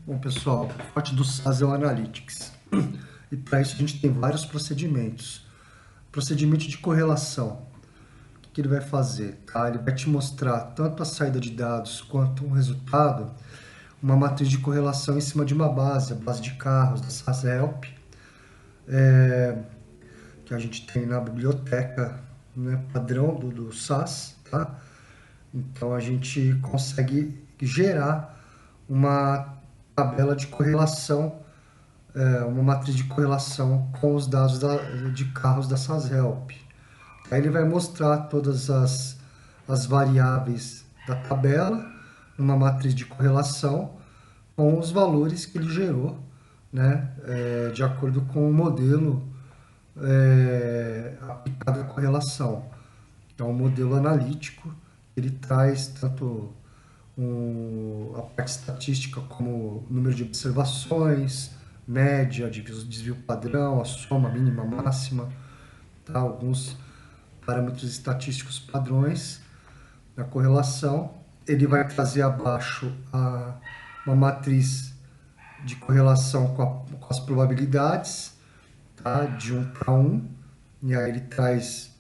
Bom, pessoal, a parte do SAS é o Analytics. E para isso a gente tem vários procedimentos. Procedimento de correlação. O que ele vai fazer? Tá? Ele vai te mostrar tanto a saída de dados quanto um resultado, uma matriz de correlação em cima de uma base, a base de carros da SAS Help, que a gente tem na biblioteca, né, padrão do SAS. Tá? Então a gente consegue gerar uma tabela de correlação, uma matriz de correlação com os dados de carros da SASHELP. Aí ele vai mostrar todas as variáveis da tabela numa matriz de correlação com os valores que ele gerou, né, de acordo com o modelo aplicado à correlação. Então, o modelo analítico, ele traz tanto a parte estatística como número de observações, média, desvio padrão, a soma mínima, máxima, tá? Alguns parâmetros estatísticos padrões na correlação. Ele vai trazer abaixo uma matriz de correlação com as probabilidades, tá? De 1 para 1, e aí ele traz,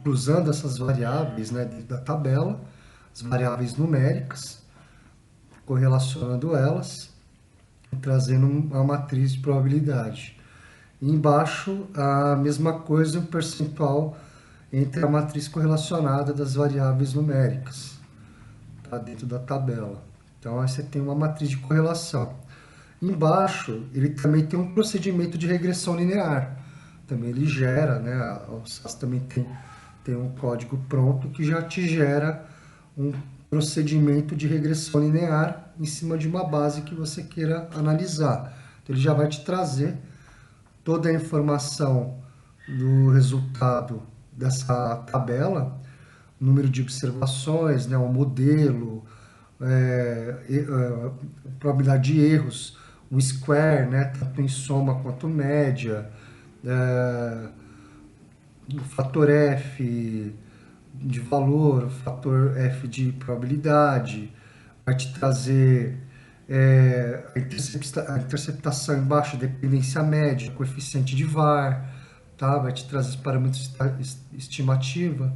cruzando essas variáveis, né, da tabela, as variáveis numéricas, correlacionando elas, e trazendo uma matriz de probabilidade. E embaixo, a mesma coisa, um percentual entre a matriz correlacionada das variáveis numéricas, tá, dentro da tabela. Então, aí você tem uma matriz de correlação. Embaixo, ele também tem um procedimento de regressão linear. Também ele gera, né? O SAS também tem um código pronto que já te gera um procedimento de regressão linear em cima de uma base que você queira analisar. Então, ele já vai te trazer toda a informação do resultado dessa tabela, número de observações, né, o modelo, probabilidade de erros, o square, né, tanto em soma quanto média, o fator F de valor, o fator F de probabilidade, vai te trazer a interceptação embaixo, dependência média, coeficiente de VAR, tá? Vai te trazer os parâmetros de estimativa,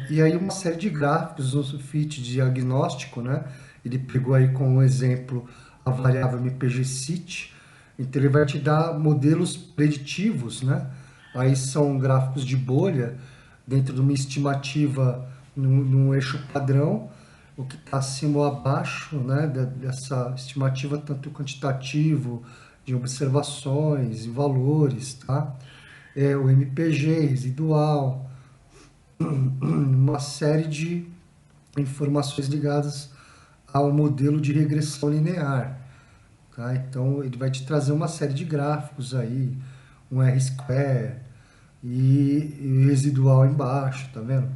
e aí uma série de gráficos, o fit diagnóstico, né? Ele pegou aí como exemplo a variável MPG-CIT, então ele vai te dar modelos preditivos, né? Aí são gráficos de bolha dentro de uma estimativa num eixo padrão, o que está acima ou abaixo, né, dessa estimativa, tanto quantitativo, de observações e valores, tá? O MPG, residual, uma série de informações ligadas ao modelo de regressão linear, tá? Então, ele vai te trazer uma série de gráficos aí, um R-square e residual embaixo, tá vendo?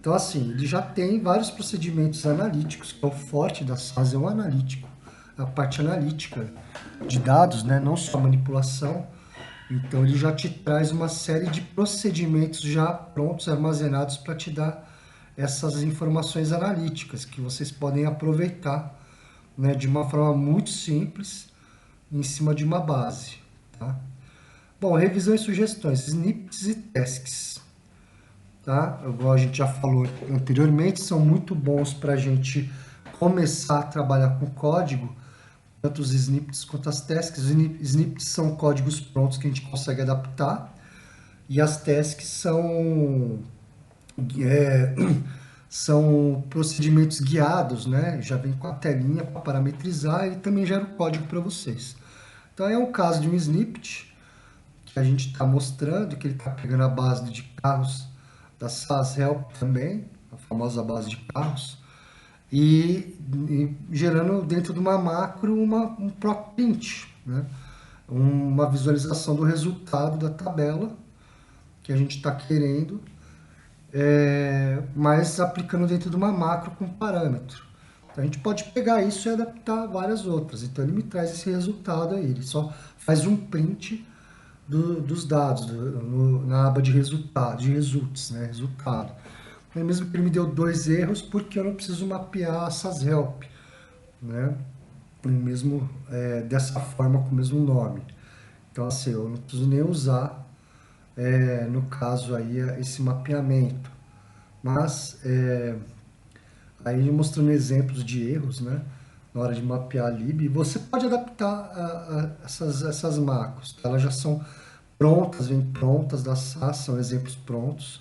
Então, assim, ele já tem vários procedimentos analíticos, que é o forte da SAS, é o analítico, a parte analítica de dados, né? Não só manipulação. Então, ele já te traz uma série de procedimentos já prontos, armazenados para te dar essas informações analíticas, que vocês podem aproveitar, né, de uma forma muito simples, em cima de uma base. Tá? Bom, revisão e sugestões, snippets e tasks. Tá? Igual a gente já falou anteriormente, são muito bons para a gente começar a trabalhar com código, tanto os snippets quanto as tasks. Os snippets são códigos prontos que a gente consegue adaptar, e as tasks é, são procedimentos guiados, né? Já vem com a telinha para parametrizar e também gera o código para vocês. Então é um caso de um snippet que a gente está mostrando, que ele está pegando a base de carros da SAS Help também, a famosa base de carros, e gerando dentro de uma macro um proc print, né? Uma visualização do resultado da tabela que a gente está querendo, mas aplicando dentro de uma macro com parâmetro. Então, a gente pode pegar isso e adaptar a várias outras. Então ele me traz esse resultado aí, ele só faz um print dos dados na aba de resultado, de results, né? Resultado. É mesmo que ele me deu 2 erros, porque eu não preciso mapear essas help, né? dessa forma com o mesmo nome. Então, assim, eu não preciso nem usar, no caso aí, esse mapeamento. Mas, aí mostrando exemplos de erros, né? Na hora de mapear a lib, você pode adaptar essas macros. Tá? Elas já são prontas, vêm prontas da SAS, são exemplos prontos.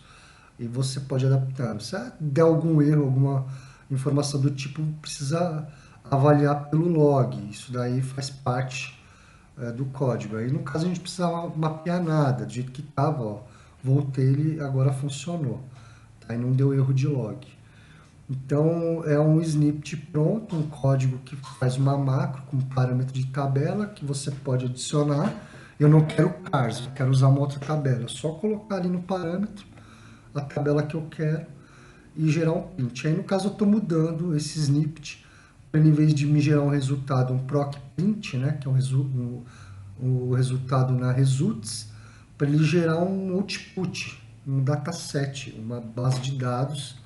E você pode adaptar. Se der algum erro, alguma informação do tipo, precisa avaliar pelo log. Isso daí faz parte do código. Aí no caso a gente precisava mapear nada, do jeito que estava, ó, voltei ele agora funcionou. Tá? E não deu erro de log. Então é um snippet pronto, um código que faz uma macro com parâmetro de tabela que você pode adicionar. Eu não quero cars, eu quero usar uma outra tabela. É só colocar ali no parâmetro a tabela que eu quero e gerar um print. Aí no caso eu estou mudando esse snippet para, em vez de me gerar um resultado, um proc print, né, que é o resultado na results, para ele gerar um output, um dataset, uma base de dados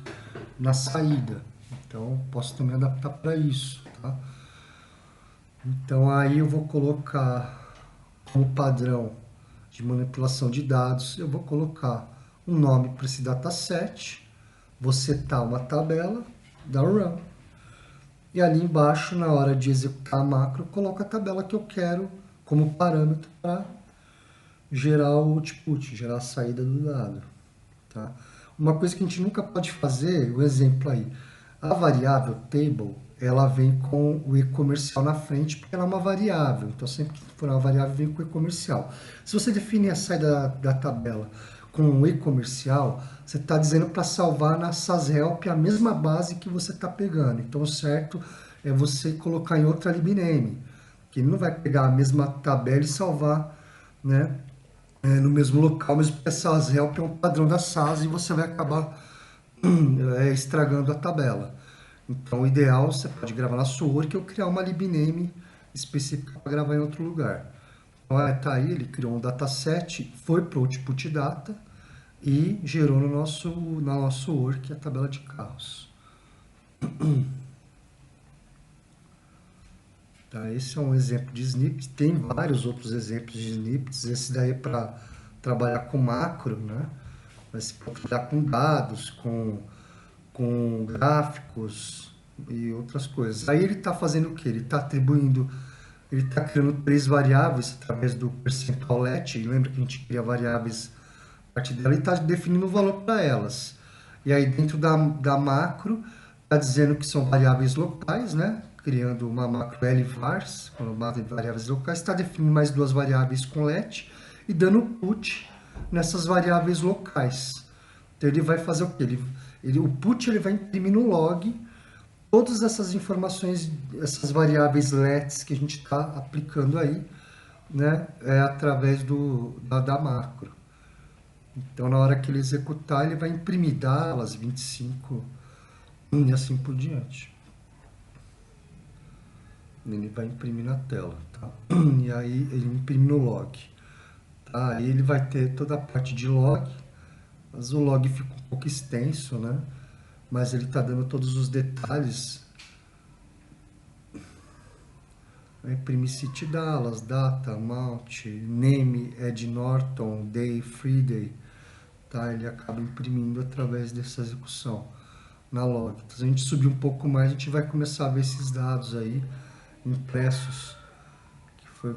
na saída. Então posso também adaptar para isso, tá? Então aí eu vou colocar como padrão de manipulação de dados, eu vou colocar um nome para esse dataset, vou setar uma tabela, dar run. E ali embaixo, na hora de executar a macro, eu coloco a tabela que eu quero como parâmetro para gerar o output, gerar a saída do dado. Tá? Uma coisa que a gente nunca pode fazer, o exemplo aí, a variável table, ela vem com o e-comercial na frente, porque ela é uma variável. Então, sempre que for uma variável, vem com o e-comercial. Se você definir a saída da tabela com o e-comercial, você está dizendo para salvar na sashelp a mesma base que você está pegando. Então, o certo é você colocar em outra libname, que ele não vai pegar a mesma tabela e salvar, né, no mesmo local, mesmo porque a sashelp é um padrão da SAS e você vai acabar estragando a tabela. Então, o ideal, você pode gravar na sua work ou criar uma libname específica para gravar em outro lugar. Então, tá aí, ele criou um dataset, foi para o output data e gerou na nosso work a tabela de carros. Tá, esse é um exemplo de snippet. Tem vários outros exemplos de snippets. Esse daí é para trabalhar com macro, né? Mas para trabalhar com dados, com gráficos e outras coisas. Aí ele está fazendo o que? Ele está atribuindo, ele está criando três variáveis através do percentual let. Lembra que a gente cria variáveis a partir dela e está definindo o valor para elas. E aí dentro da macro está dizendo que são variáveis locais, né? Criando uma macro lvars, com uma de variáveis locais, está definindo mais duas variáveis com let e dando put nessas variáveis locais. Então ele vai fazer o quê? O put ele vai imprimir no log todas essas informações, essas variáveis lets que a gente está aplicando aí, né, através da macro. Então, na hora que ele executar, ele vai imprimir Dallas 25 e assim por diante. Ele vai imprimir na tela, tá? E aí ele imprime no log. Tá? Aí ele vai ter toda a parte de log, mas o log fica um pouco extenso, né? Mas ele está dando todos os detalhes. Imprime City Dallas, data, amount, name, Ed Norton, day, free day. Tá? Ele acaba imprimindo através dessa execução na log. Então, se a gente subir um pouco mais, a gente vai começar a ver esses dados aí impressos, que foi o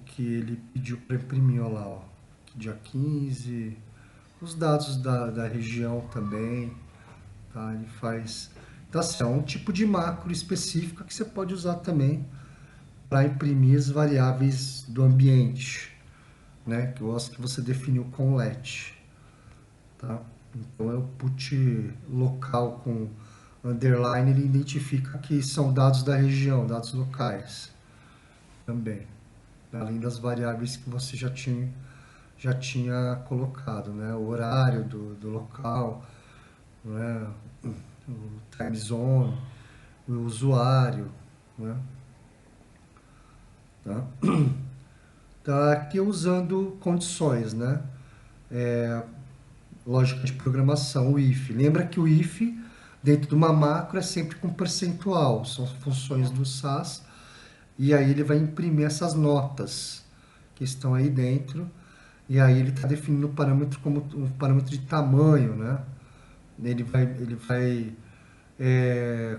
que ele pediu para imprimir, olha lá, ó. Dia 15, os dados da região também, tá? Ele faz. Então, assim, é um tipo de macro específica que você pode usar também para imprimir as variáveis do ambiente, né? Que eu gosto que você definiu com let, tá? Então, é o put local com underline, ele identifica que são dados da região, dados locais também, além das variáveis que você já tinha colocado, né? O horário do local, né? O time zone, o usuário, né? Tá? Tá aqui usando condições, né? Lógica de programação, o if. Lembra que o if Dentro de uma macro é sempre com percentual, são funções do SAS, e aí ele vai imprimir essas notas que estão aí dentro, e aí ele está definindo o parâmetro como um parâmetro de tamanho, né? Ele vai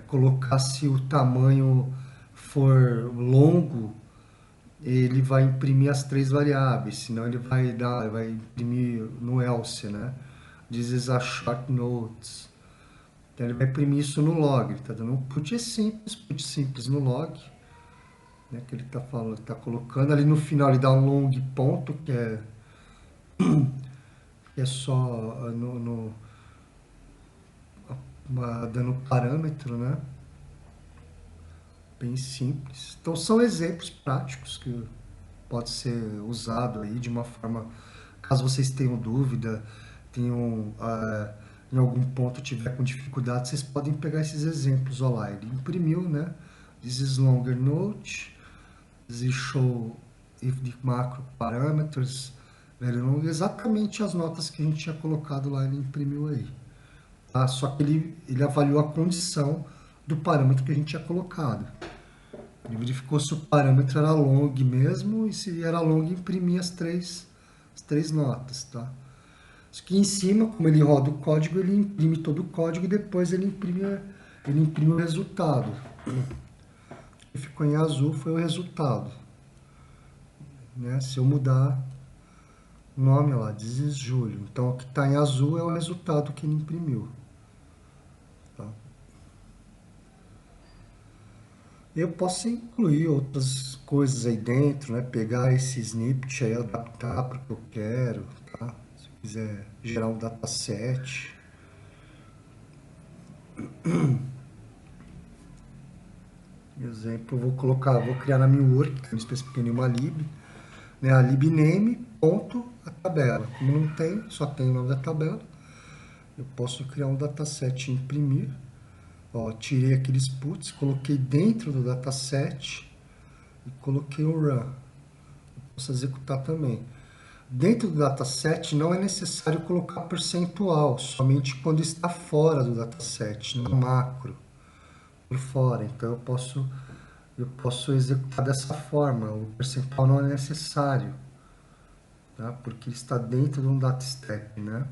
colocar se o tamanho for longo, ele vai imprimir as três variáveis, senão ele vai imprimir no else, né? This is a short notes. Então ele vai imprimir isso no log. Ele está dando um put simples no log, né? Que ele está falando, tá colocando ali no final ele dá um long ponto que é só dando parâmetro, né? Bem simples. Então são exemplos práticos que pode ser usado aí de uma forma, caso vocês tenham dúvida, tenham em algum ponto tiver com dificuldade, vocês podem pegar esses exemplos. Olha lá, ele imprimiu, né? This is longer note, this is show if the macro parameters, very long, exatamente as notas que a gente tinha colocado lá, ele imprimiu aí. Tá? Só que ele avaliou a condição do parâmetro que a gente tinha colocado. Ele verificou se o parâmetro era long mesmo, e se era long, imprimia as três notas, tá? Isso aqui em cima, como ele roda o código, ele imprime todo o código e depois ele imprime o resultado. O que ficou em azul foi o resultado, né? Se eu mudar o nome lá, this is Júlio. Então, o que está em azul é o resultado que ele imprimiu. Tá? Eu posso incluir outras coisas aí dentro, né? Pegar esse snippet aí, adaptar para o que eu quero, tá? Se eu quiser gerar um dataset. Exemplo, eu vou criar na Milwork, que eu não especifiquei nenhuma lib, né? A libname, ponto, a tabela. Como não tem, só tem o nome da tabela, eu posso criar um dataset e imprimir. Ó, tirei aqueles puts, coloquei dentro do dataset e coloquei o run. Posso executar também. Dentro do dataset não é necessário colocar percentual, somente quando está fora do dataset, no macro, por fora. Então eu posso executar dessa forma. O percentual não é necessário, tá? Porque ele está dentro de um dataset, né?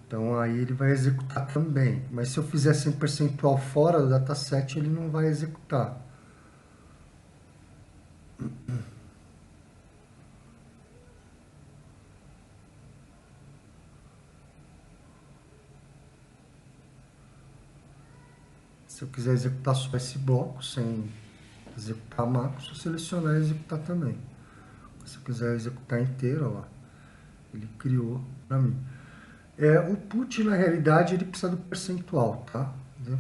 Então aí ele vai executar também. Mas se eu fizer sem percentual fora do dataset, ele não vai executar. Se eu quiser executar só esse bloco, sem executar macro, se eu selecionar e executar também. Se eu quiser executar inteiro, ó lá, ele criou para mim. O put, na realidade, ele precisa do percentual, tá?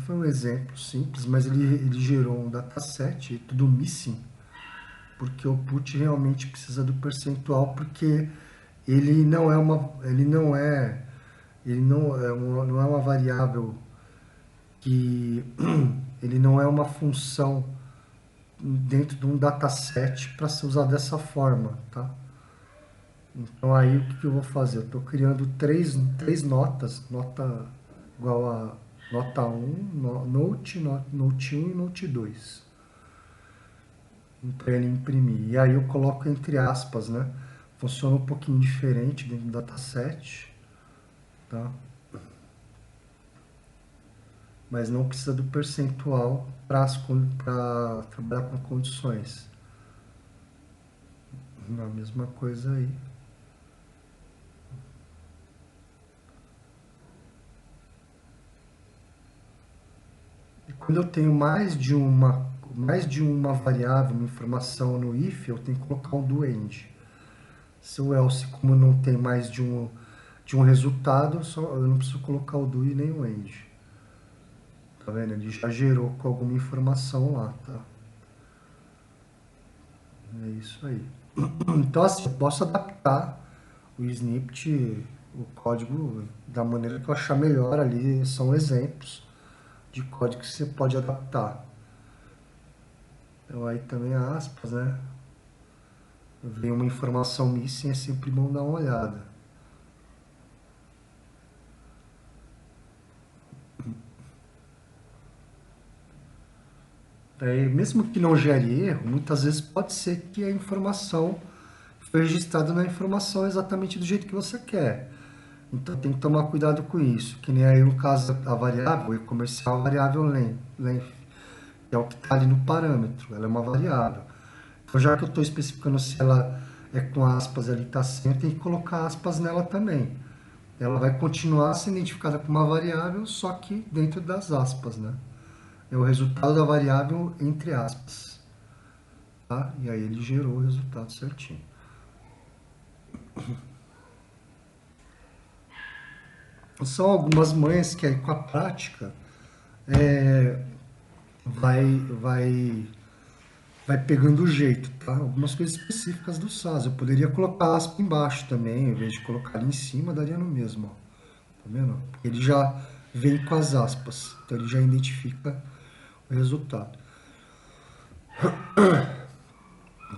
Foi um exemplo simples, mas ele gerou um dataset, tudo missing, porque o put realmente precisa do percentual, porque ele não é uma variável que ele não é uma função dentro de um dataset para ser usado dessa forma, tá? Então aí o que eu vou fazer? Eu estou criando três notas, nota igual a nota 1, Note 1 e Note 2. Para ele imprimir. E aí eu coloco entre aspas, né? Funciona um pouquinho diferente dentro do dataset, tá? Mas não precisa do percentual para trabalhar com condições. A mesma coisa aí. E quando eu tenho mais de uma variável, uma informação no if, eu tenho que colocar um do end. Se o else, como não tem mais de um resultado, eu não preciso colocar o do e nem o end. Tá vendo? Ele já gerou com alguma informação lá, tá? É isso aí. Então, assim, eu posso adaptar o snippet, o código, da maneira que eu achar melhor ali. São exemplos de código que você pode adaptar. Então, aí também aspas, né? Vem uma informação missing, é sempre bom dar uma olhada. Mesmo que não gere erro, muitas vezes pode ser que a informação foi registrada na informação exatamente do jeito que você quer. Então tem que tomar cuidado com isso. Que nem aí no caso da variável, e comercial, a variável length, que é o que está ali no parâmetro, ela é uma variável. Então já que eu estou especificando se ela é com aspas ali está sem, eu tenho que colocar aspas nela também. Ela vai continuar sendo identificada como uma variável, só que dentro das aspas, né? É o resultado da variável entre aspas, tá? E aí ele gerou o resultado certinho. São algumas manhas que aí com a prática vai, vai, vai pegando o jeito, tá? Algumas coisas específicas do SAS. Eu poderia colocar aspa embaixo também, em vez de colocar ali em cima, daria no mesmo, ó. Tá vendo? Porque ele já vem com as aspas, então ele já identifica o resultado.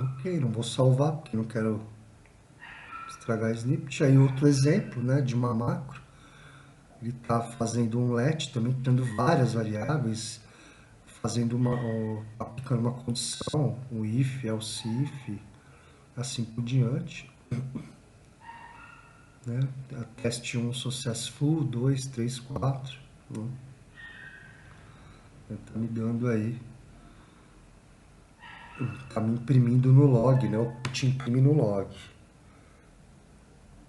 Ok, não vou salvar, porque não quero estragar snippet. Aí outro exemplo, né, de uma macro. Ele está fazendo um let, também tendo várias variáveis, fazendo aplicando uma condição, um if, else if, assim por diante. Né? A teste 1 successful, 2, 3, 4. Está me dando aí, está me imprimindo no log, né? O te imprime no log.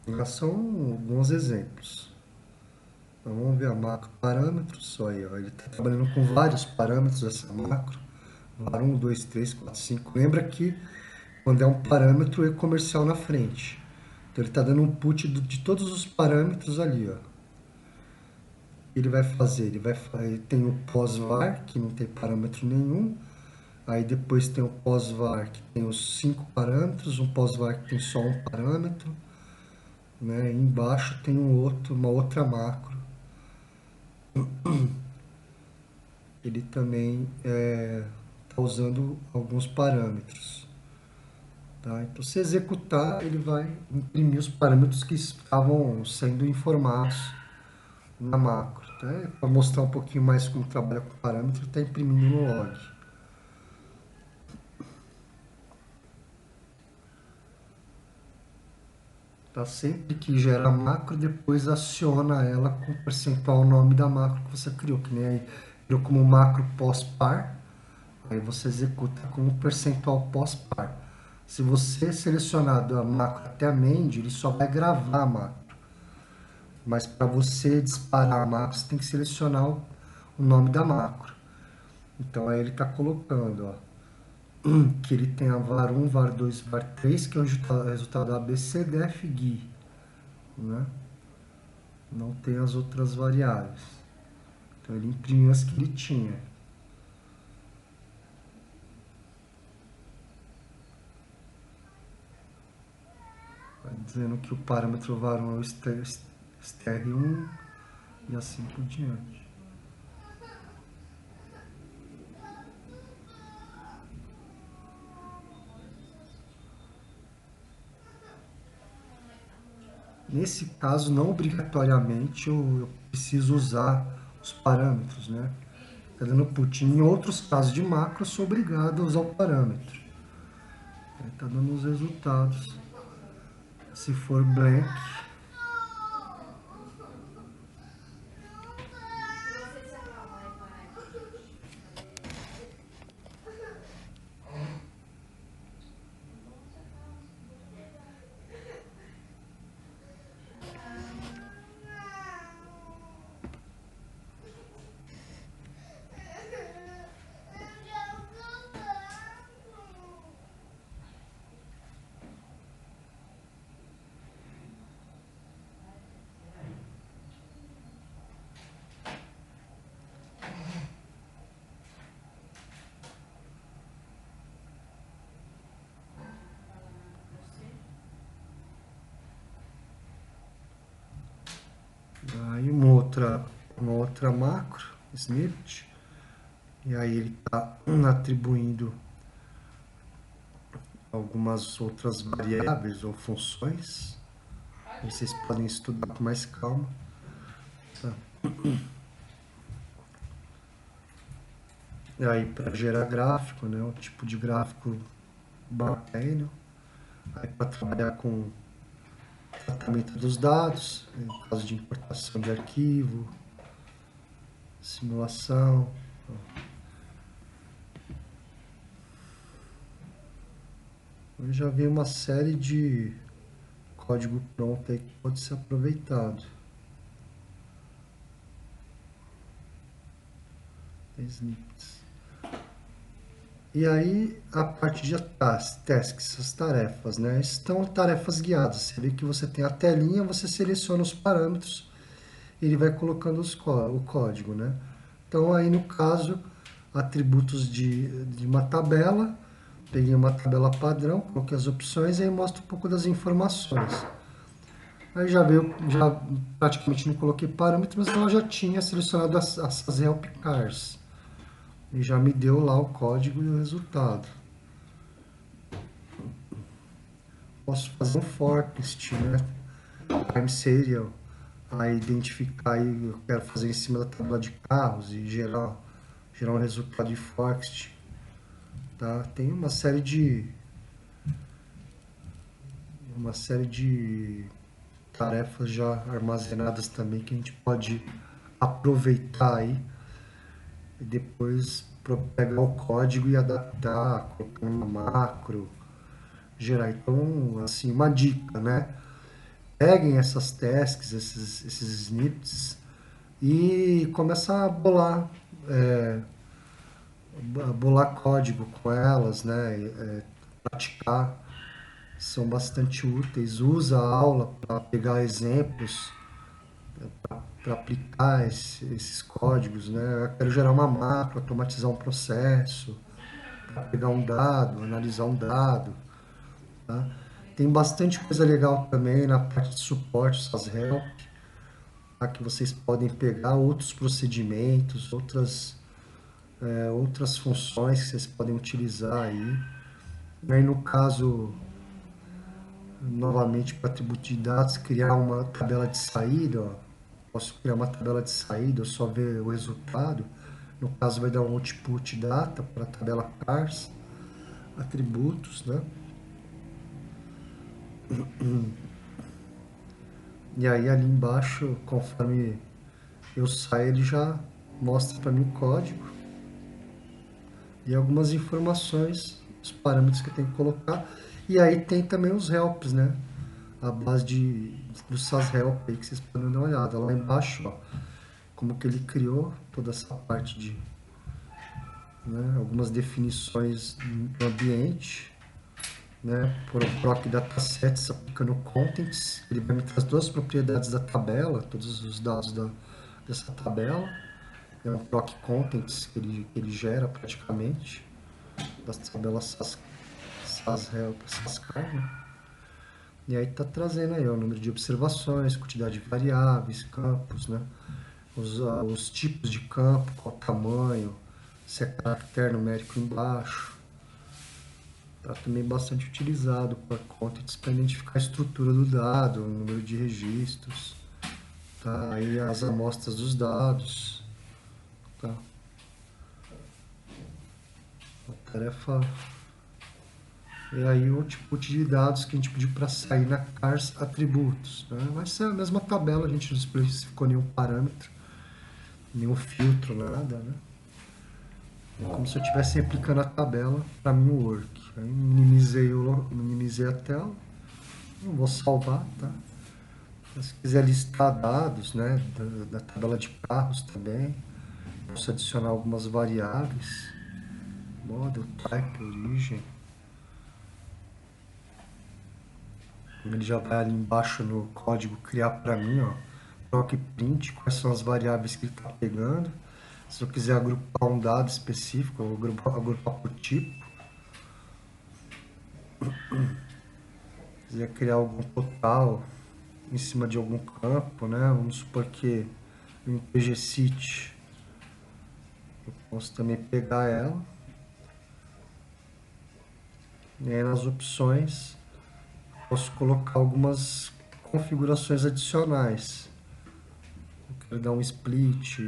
Já são alguns exemplos. Então vamos ver a macro parâmetros, só aí, ó. Ele está trabalhando com vários parâmetros essa macro. var 1, 2, 3, 4, 5. Lembra que quando é um parâmetro é comercial na frente. Então ele está dando um put de todos os parâmetros ali, ó. Ele vai fazer, ele tem o pós-var, que não tem parâmetro nenhum. Aí depois tem o pós-var, que tem os 5 parâmetros, um pós-var que tem só um parâmetro. Né? E embaixo tem uma outra macro. Ele também está usando alguns parâmetros. Tá? Então, se executar, ele vai imprimir os parâmetros que estavam sendo informados na macro. Tá? Para mostrar um pouquinho mais como trabalha com parâmetro, está imprimindo no log. Tá? Sempre que gera macro, depois aciona ela com o percentual nome da macro que você criou, que nem aí criou como macro pós-par, aí você executa como percentual pós-par. Se você selecionar a macro até a mend, ele só vai gravar a macro. Mas para você disparar a macro, você tem que selecionar o nome da macro. Então aí ele está colocando, ó, que ele tem a var1, var2, var3, que é o resultado ABCDFG, né? Não tem as outras variáveis. Então ele imprimiu as que ele tinha. Vai dizendo que o parâmetro var1 é o str1 e assim por diante. Nesse caso, não obrigatoriamente eu preciso usar os parâmetros, né? Está dando put. Em outros casos de macro, eu sou obrigado a usar o parâmetro. Está dando os resultados. Se for blank, aí uma outra macro, snippet, e aí ele está atribuindo algumas outras variáveis ou funções. Vocês podem estudar com mais calma. Tá. E aí para gerar gráfico, né? Um tipo de gráfico bacana. Aí para trabalhar com tratamento dos dados, em caso de importação de arquivo, simulação. Eu já vi uma série de código pronto aí que pode ser aproveitado. Snippets. E aí, a parte de tasks, as tarefas, né? Estão tarefas guiadas. Você vê que você tem a telinha, você seleciona os parâmetros e ele vai colocando o código, né? Então, aí no caso, atributos de uma tabela, peguei uma tabela padrão, coloquei as opções e aí mostra um pouco das informações. Aí já veio, já praticamente não coloquei parâmetros, mas ela já tinha selecionado as help cars. E já me deu lá o código e o resultado. Posso fazer um forest, né? Time serial, aí identificar aí, eu quero fazer em cima da tabela de carros e gerar um resultado de forest, tá? Tem uma série de tarefas já armazenadas também que a gente pode aproveitar aí e depois pegar o código e adaptar, colocar uma macro, gerar. Então, assim, uma dica, né? Peguem essas tasks, esses snippets e começa a bolar código com elas, né? Praticar, são bastante úteis. Usa a aula para pegar exemplos, para aplicar esses códigos, né? Eu quero gerar uma macro, automatizar um processo, para pegar um dado, analisar um dado, tá? Tem bastante coisa legal também na parte de suporte, essas help, tá? Que vocês podem pegar outros procedimentos, outras funções que vocês podem utilizar aí. E aí, no caso, novamente, para atributo de dados, criar uma tabela de saída. Ó. Posso criar uma tabela de saída, eu só ver o resultado. No caso, vai dar um output data para a tabela cars, atributos, né? E aí, ali embaixo, conforme eu saio, ele já mostra para mim o código e algumas informações, os parâmetros que eu tenho que colocar. E aí tem também os helps, né? A base do SAS Help aí que vocês podem dar uma olhada. Lá embaixo, ó, como que ele criou toda essa parte de, né, algumas definições do ambiente, né, por um proc datasets aplicando contents, ele vai me trazer todas as propriedades da tabela, todos os dados dessa tabela, é um proc contents que ele gera praticamente, das tabelas SAS Help, SAS Car, né? E aí está trazendo aí ó, o número de observações, quantidade de variáveis, campos, né? Os tipos de campo, qual o tamanho, se é caractere numérico embaixo. Está também bastante utilizado para contents para identificar a estrutura do dado, o número de registros, tá? Aí as amostras dos dados, tá? A tarefa e aí o tipo de dados que a gente pediu para sair na cars atributos, né? Vai ser a mesma tabela, a gente não especificou nenhum parâmetro, nenhum filtro, nada, né? É como se eu estivesse aplicando a tabela para mim o work. Aí minimizei a tela, não vou salvar, tá? Se quiser listar dados, né, da tabela de carros também, posso adicionar algumas variáveis, model, type, origem. Ele já vai ali embaixo no código criar para mim, ó, proc print, quais são as variáveis que ele está pegando. Se eu quiser agrupar um dado específico, eu vou agrupar por tipo. Se quiser criar algum total em cima de algum campo, né? Vamos supor que em PGCit eu posso também pegar ela. E aí nas opções posso colocar algumas configurações adicionais. quero dar um split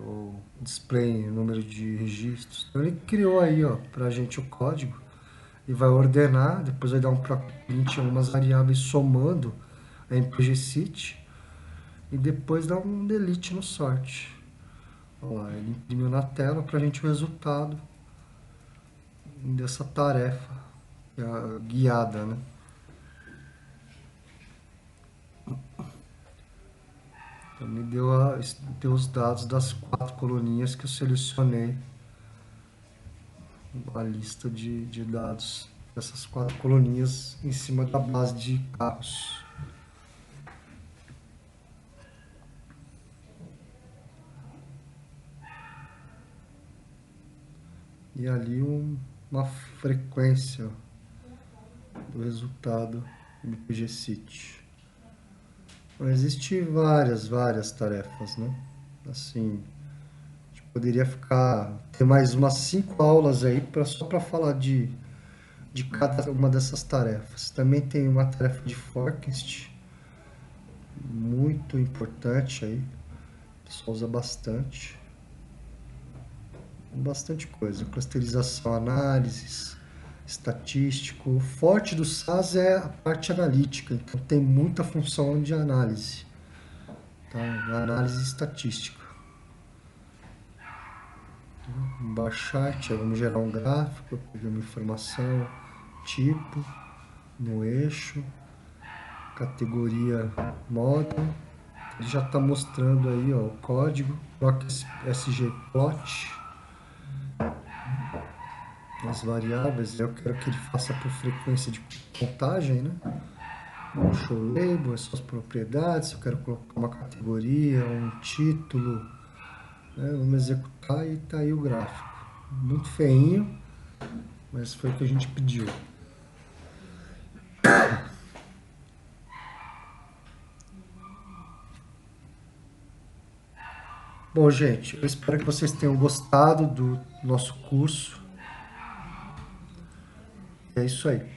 ou display número de registros. Então ele criou aí, ó, pra gente o código e vai ordenar, depois vai dar um print em algumas variáveis somando a MPGSIT e depois dá um delete no sort. Olha lá, ele imprimiu na tela pra gente o resultado dessa tarefa guiada, né? Então, me deu os dados das 4 coluninhas que eu selecionei, a lista de dados dessas 4 coluninhas em cima da base de carros. E ali uma frequência do resultado do PGCIT. Então, existem várias tarefas, né? Assim, a gente poderia ter mais umas 5 aulas aí só para falar de cada uma dessas tarefas. Também tem uma tarefa de forecast, muito importante aí, o pessoal usa bastante. Bastante coisa, clusterização, análises, estatístico. O forte do SAS é a parte analítica, então tem muita função de análise, tá? Análise estatística. Bar chart, vamos gerar um gráfico, pegar uma informação, tipo, no eixo, categoria módulo. Ele já está mostrando aí, ó, o código, SGPlot, as variáveis. Eu quero que ele faça por frequência de contagem, né? Show label, as suas propriedades, eu quero colocar uma categoria, um título, né? Vamos executar e tá aí o gráfico. Muito feinho, mas foi o que a gente pediu. Bom, gente, eu espero que vocês tenham gostado do nosso curso. É isso aí.